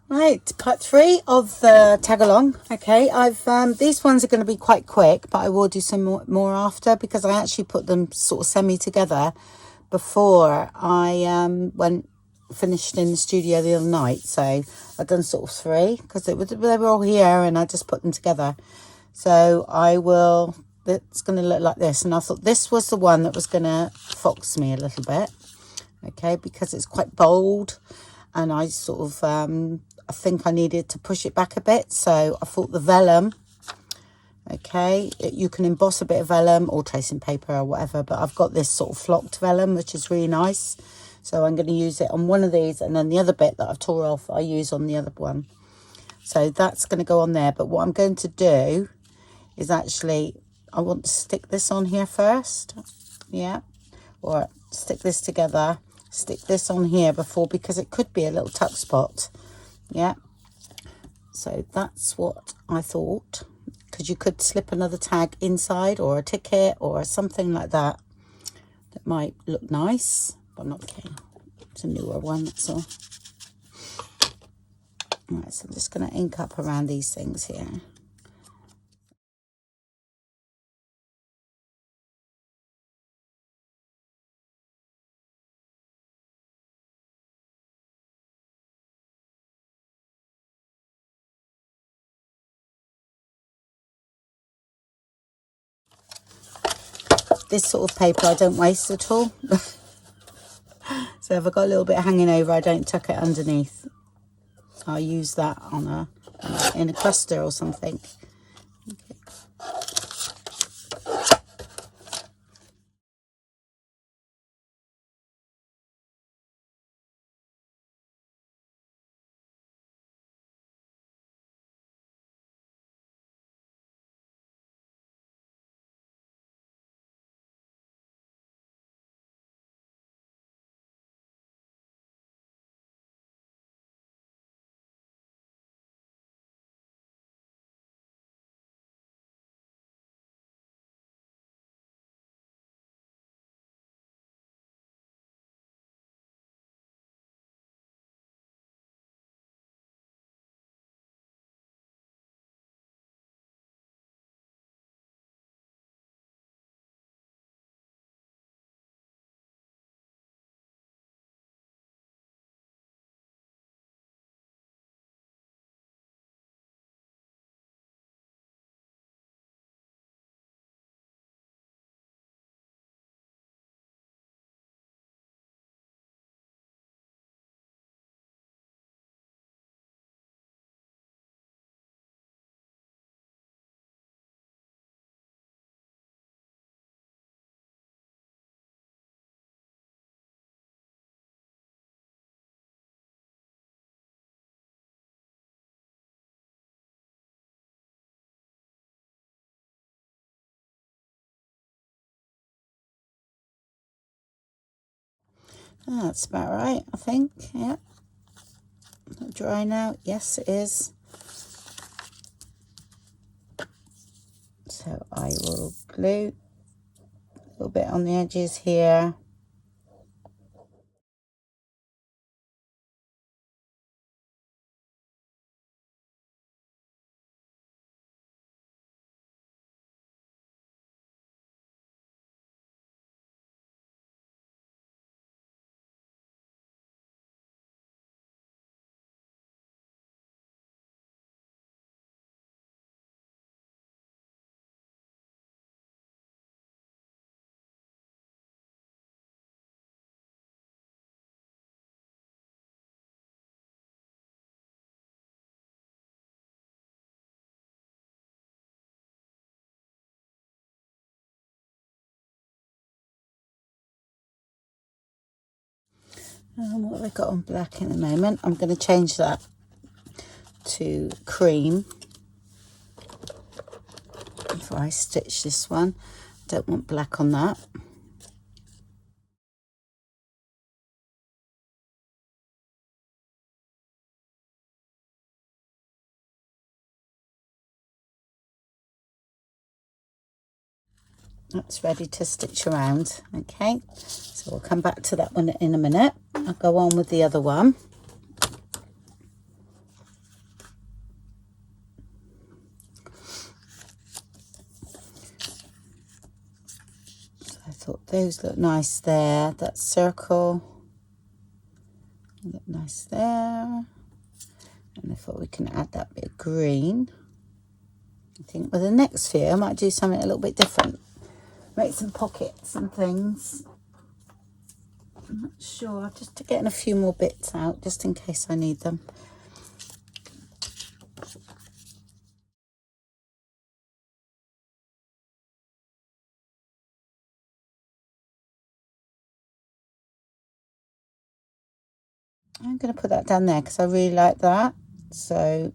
Right, part 3 of the tag along. Okay, I've these ones are going to be quite quick, but I will do some more after, because I actually put them sort of semi together before I finished in the studio the other night. So I've done sort of 3 because they were all here and I just put them together. So it's going to look like this, and I thought this was the one that was going to fox me a little bit. Okay, because it's quite bold, and I sort of I think I needed to push it back a bit, so I thought the vellum. Okay, you can emboss a bit of vellum or tracing paper or whatever, but I've got this sort of flocked vellum, which is really nice, so I'm going to use it on one of these, and then the other bit that I've tore off I use on the other one. So that's going to go on there. But what I'm going to do is actually, I want to stick this on here first, yeah, or stick this together, stick this on here before, because it could be a little tuck spot, yeah. So that's what I thought, because you could slip another tag inside, or a ticket or something like that that might look nice, but I'm not kidding. It's a newer one, that's all. All right, so I'm just going to ink up around these things here. This sort of paper I don't waste at all. So if I've got a little bit hanging over, I don't tuck it underneath. I'll use that on in a cluster or something. Okay. Oh, that's about right, I think. Yeah. Not dry now. Yes, it is. So I will glue a little bit on the edges here. What have I got on black in a moment? I'm going to change that to cream before I stitch this one. Don't want black on that. That's ready to stitch around. Okay, so we'll come back to that one in a minute. I'll go on with the other one. thought those look nice there. That circle look nice there. And I thought we can add that bit of green. I think with the next few, I might do something a little bit different. Make some pockets and things. I'm not sure. I'm just getting a few more bits out just in case I need them. I'm going to put that down there because I really like that. So,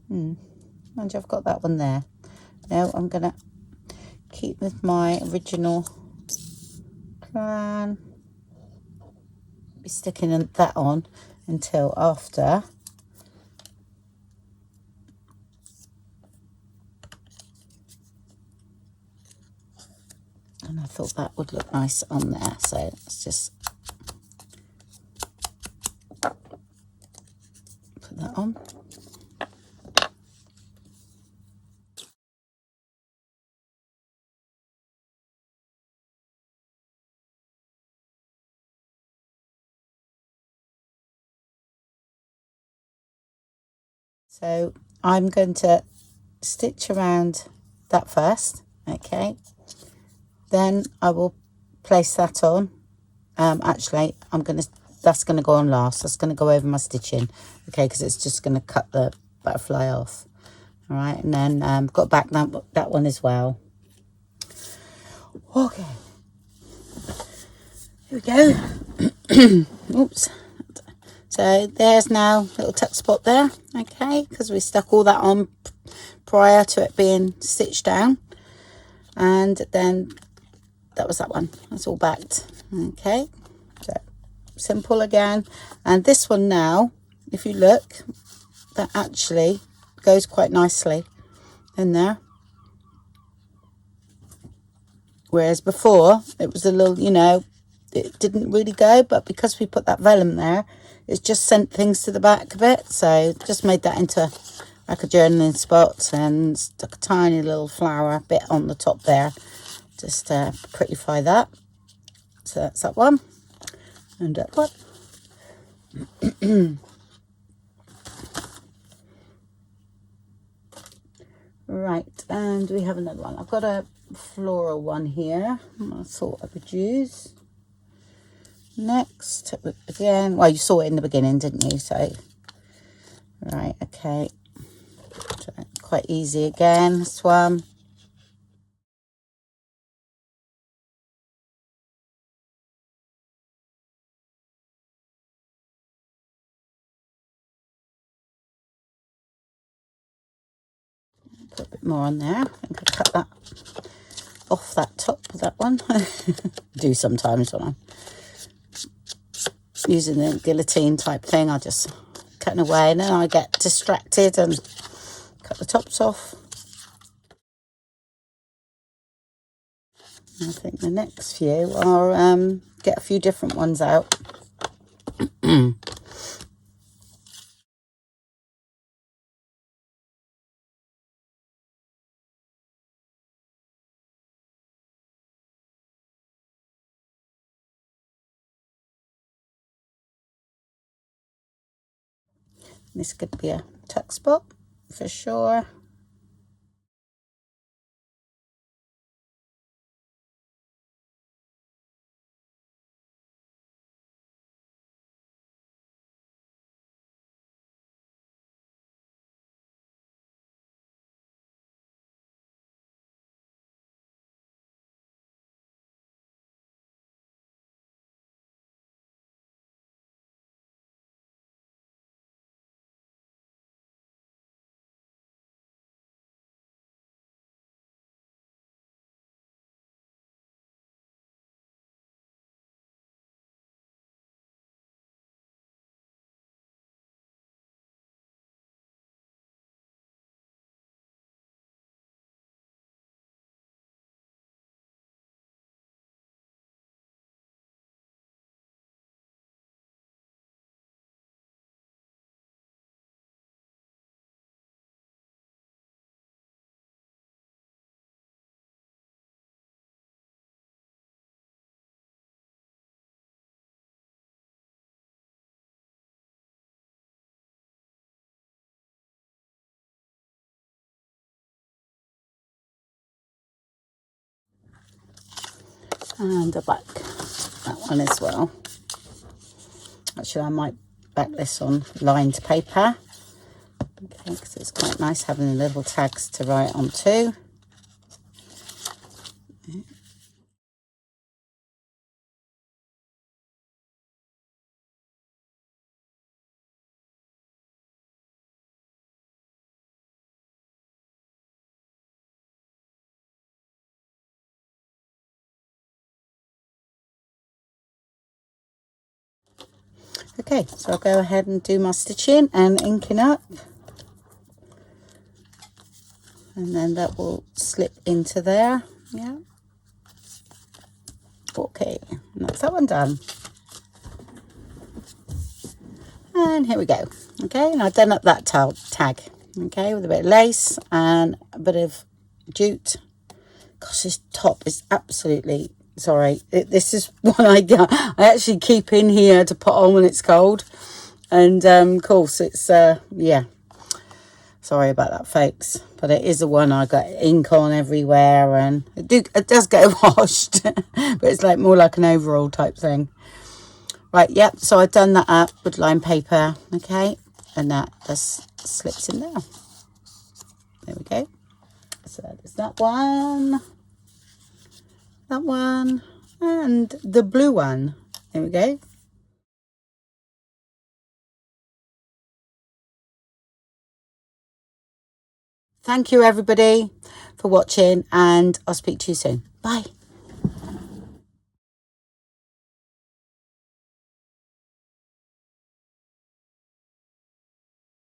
mind you, I've got that one there. No, I'm going to keep with my original plan. Be sticking that on until after. And I thought that would look nice on there. So let's just put that on. So I'm going to stitch around that first, okay? Then I will place that on. Actually, that's gonna go on last. That's gonna go over my stitching, okay? Because it's just gonna cut the butterfly off. All right, and then got back that one as well. Okay, here we go. Oops. So there's now a little tuck spot there, okay, because we stuck all that on prior to it being stitched down. And then that was that one. That's all backed, okay. So simple again. And this one now, if you look, that actually goes quite nicely in there. Whereas before, it was a little, you know, it didn't really go, but because we put that vellum there, it's just sent things to the back a bit. So just made that into like a journaling spot and stuck a tiny little flower bit on the top there, just to prettify that. So that's that one. And that one. Right, and we have another one. I've got a floral one here. I thought I could use. Next, again, well, you saw it in the beginning, didn't you? So, right, okay. So, quite easy again, this one. Put a bit more on there. I think I cut that off that top of that one. Do sometimes when I'm using the guillotine type thing. I just cutting away and then I get distracted and cut the tops off. I think the next few are get a few different ones out. This could be a tuck spot for sure. And a back that one as well. Actually, I might back this on lined paper. Okay, because it's quite nice having the little tags to write on too. Okay, so I'll go ahead and do my stitching and inking up. And then that will slip into there. Yeah. Okay, and that's that one done. And here we go. Okay, and I've done up that tag. Okay, with a bit of lace and a bit of jute. Gosh, this top is absolutely, sorry. This is one I actually keep in here to put on when it's cold. And of course it's, yeah. Sorry about that, folks. But it is the one I got ink on everywhere. And it does get washed. But it's like more like an overall type thing. Right, yep, so I've done that up with lined paper, okay, and that just slips in there. There we go. So there's that one, and the blue one. There we go. Thank you, everybody, for watching, and I'll speak to you soon. Bye.